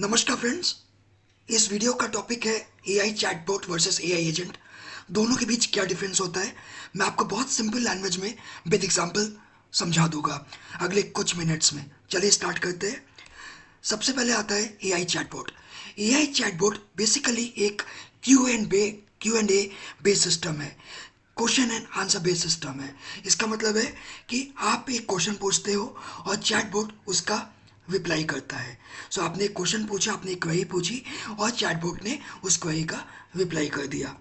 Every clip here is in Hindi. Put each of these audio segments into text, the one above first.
नमस्कार फ्रेंड्स। इस वीडियो का टॉपिक है AI chatbot versus AI agent. दोनों के बीच क्या डिफरेंस होता है, मैं आपको बहुत सिंपल लैंग्वेज में विद एग्जांपल समझा दूंगा अगले कुछ मिनट्स में। चलिए स्टार्ट करते हैं। सबसे पहले आता है AI chatbot. AI chatbot basically एक Q and A based system है, question and answer based system है। इसका मतलब है कि आप एक क्वेश्चन पूछते हो और चैटबॉट उसका रिप्लाई करता है। सो आपने एक क्वेश्चन पूछा, आपने एक क्वेरी पूछी और चैटबॉट ने उस क्वेरी का रिप्लाई कर दिया।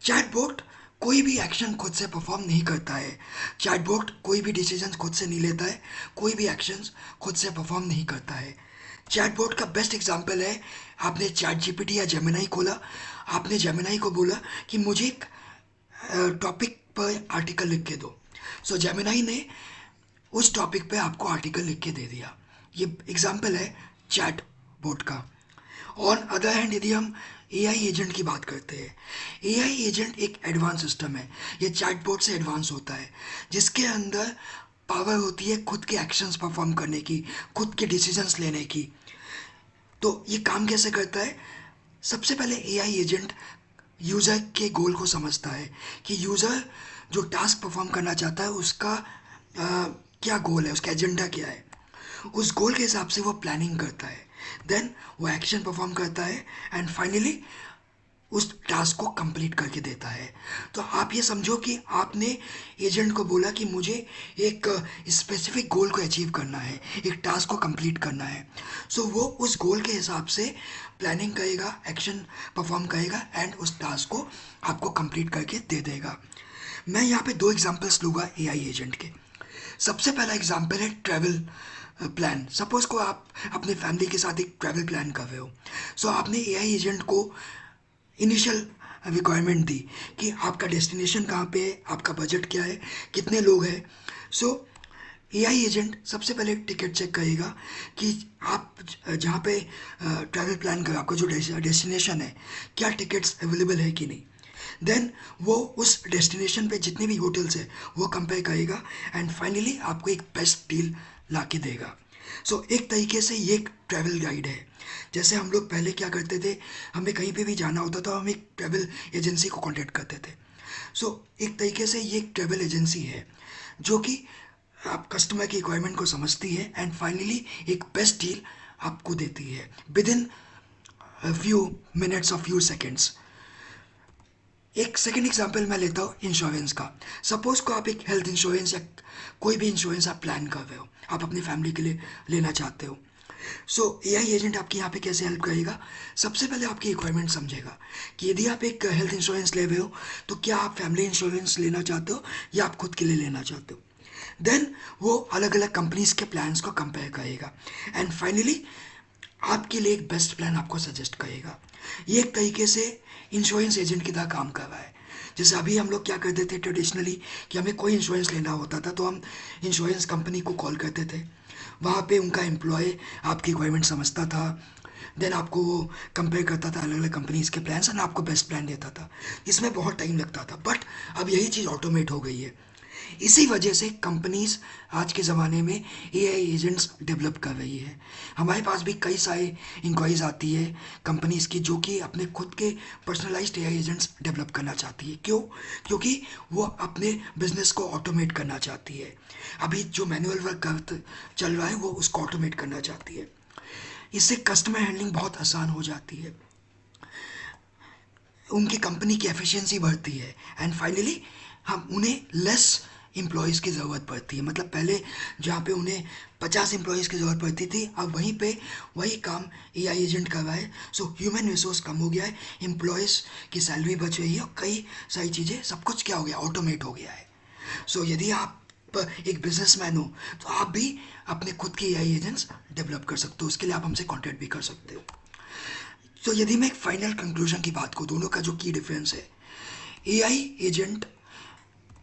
चैटबॉट कोई भी एक्शन खुद से परफॉर्म नहीं करता है। चैटबॉट कोई भी डिसीजन खुद से नहीं लेता है, कोई भी एक्शंस खुद से परफॉर्म नहीं करता है। चैटबॉट का बेस्ट एग्जांपल है, आपने चैट जीपीटी या जेमिनाई खोला, आपने जेमिनाई को बोला कि मुझे एक टॉपिक पर आर्टिकल लिख के दो। सो जेमिनाई ने उस टॉपिक पे आपको आर्टिकल लिख के दे दिया। ये एग्जाम्पल है चैट बोट का। ऑन अदर हैंड यदि हम एआई एजेंट की बात करते हैं, एआई एजेंट एक एडवांस सिस्टम है। ये चैट बोट से एडवांस होता है, जिसके अंदर पावर होती है खुद के एक्शंस परफॉर्म करने की, खुद के डिसीजंस लेने की। तो ये काम कैसे करता है? सबसे पहले एआई एजेंट यूज़र के गोल को समझता है कि यूज़र जो टास्क परफॉर्म करना चाहता है उसका क्या गोल है, उसका एजेंडा क्या है। उस गोल के हिसाब से वो प्लानिंग करता है, देन वो एक्शन परफॉर्म करता है एंड फाइनली उस टास्क को कंप्लीट करके देता है। तो आप ये समझो कि आपने एजेंट को बोला कि मुझे एक स्पेसिफिक गोल को अचीव करना है, एक टास्क को कंप्लीट करना है। सो वो उस गोल के हिसाब से प्लानिंग करेगा, एक्शन परफॉर्म करेगा एंड उस टास्क को आपको कंप्लीट करके दे देगा। मैं यहाँ पे दो एग्जांपल्स लूँगा एआई एजेंट के। सबसे पहला एग्जांपल है ट्रैवल प्लान। सपोज को आप अपने फैमिली के साथ एक ट्रैवल प्लान कर रहे हो। सो आपने एआई एजेंट को इनिशियल रिक्वायरमेंट दी कि आपका डेस्टिनेशन कहाँ पे है, आपका बजट क्या है, कितने लोग हैं। सो एआई एजेंट सबसे पहले टिकट चेक करेगा कि आप जहाँ पे ट्रैवल प्लान कर, आपका जो डेस्टिनेशन है, क्या टिकट्स अवेलेबल है कि नहीं। देन वो उस डेस्टिनेशन पे जितने भी होटल्स है वो कंपेयर करेगा एंड फाइनली आपको एक बेस्ट डील ला के देगा। सो एक तरीके से ये एक ट्रैवल गाइड है। जैसे हम लोग पहले क्या करते थे, हमें कहीं पे भी जाना होता तो हम एक ट्रैवल एजेंसी को कांटेक्ट करते थे। सो एक तरीके से ये एक ट्रैवल एजेंसी है जो कि आप कस्टमर की रिक्वायरमेंट को समझती है एंड फाइनली एक बेस्ट डील आपको देती है विद इन फ्यू मिनट्स और फ्यू सेकेंड्स। एक सेकेंड एग्जाम्पल मैं लेता हूँ इंश्योरेंस का। सपोज को आप एक हेल्थ इंश्योरेंस या कोई भी इंश्योरेंस आप प्लान कर रहे हो, आप अपनी फैमिली के लिए लेना चाहते हो। सो एआई एजेंट आपकी यहाँ पे कैसे हेल्प करेगा? सबसे पहले आपकी रिक्वायरमेंट समझेगा कि यदि आप एक हेल्थ इंश्योरेंस ले रहे हो तो क्या आप फैमिली इंश्योरेंस लेना चाहते हो या आप खुद के लिए लेना चाहते हो। देन वो अलग अलग कंपनीज के प्लान्स को कंपेयर करेगा एंड फाइनली आपके लिए एक बेस्ट प्लान आपको सजेस्ट करेगा। ये एक तरीके से इंश्योरेंस एजेंट की तरह काम कर रहा है। जैसे अभी हम लोग क्या करते थे ट्रेडिशनली कि हमें कोई इंश्योरेंस लेना होता था तो हम इंश्योरेंस कंपनी को कॉल करते थे, वहाँ पे उनका एम्प्लॉय आपकी रिक्वायरमेंट समझता था, देन आपको वो कंपेयर करता था अलग अलग कंपनीज के प्लान्स एंड आपको बेस्ट प्लान देता था। इसमें बहुत टाइम लगता था, बट अब यही चीज़ ऑटोमेट हो गई है। इसी वजह से कंपनीज आज के ज़माने में एआई एजेंट्स डेवलप कर रही है। हमारे पास भी कई सारे इंक्वायरीज आती है कंपनीज की जो कि अपने खुद के पर्सनलाइज्ड एआई एजेंट्स डेवलप करना चाहती है। क्यों? क्योंकि वो अपने बिजनेस को ऑटोमेट करना चाहती है। अभी जो मैनुअल वर्क चल रहा है वो उसको ऑटोमेट करना चाहती है। इससे कस्टमर हैंडलिंग बहुत आसान हो जाती है, उनकी कंपनी की एफिशिएंसी बढ़ती है एंड फाइनली हम उन्हें लेस एम्प्लॉयज़ की ज़रूरत पड़ती है। मतलब पहले जहाँ पे उन्हें 50 एम्प्लॉयज़ की ज़रूरत पड़ती थी, अब वहीं पे वही काम एआई एजेंट कर रहा है। सो ह्यूमन रिसोर्स कम हो गया है, एम्प्लॉयज़ की सैलरी बच रही है और कई सारी चीज़ें, सब कुछ क्या हो गया, ऑटोमेट हो गया है। सो यदि आप एक बिजनेसमैन हो तो आप भी अपने खुद के एआई एजेंट्स डेवलप कर सकते हो। उसके लिए आप हमसे कॉन्टैक्ट भी कर सकते हो। तो यदि मैं एक फाइनल कंक्लूजन की बात करूँ, दोनों का जो की डिफरेंस है, एआई एजेंट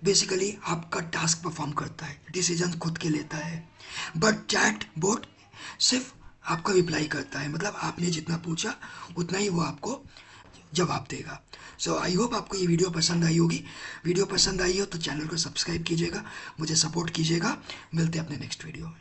बेसिकली आपका टास्क परफॉर्म करता है, डिसीजन खुद के लेता है, बट चैट बोट सिर्फ आपका रिप्लाई करता है। मतलब आपने जितना पूछा उतना ही वो आपको जवाब देगा। सो आई होप आपको ये वीडियो पसंद आई होगी। वीडियो पसंद आई हो तो चैनल को सब्सक्राइब कीजिएगा, मुझे सपोर्ट कीजिएगा। मिलते हैं अपने नेक्स्ट वीडियो में।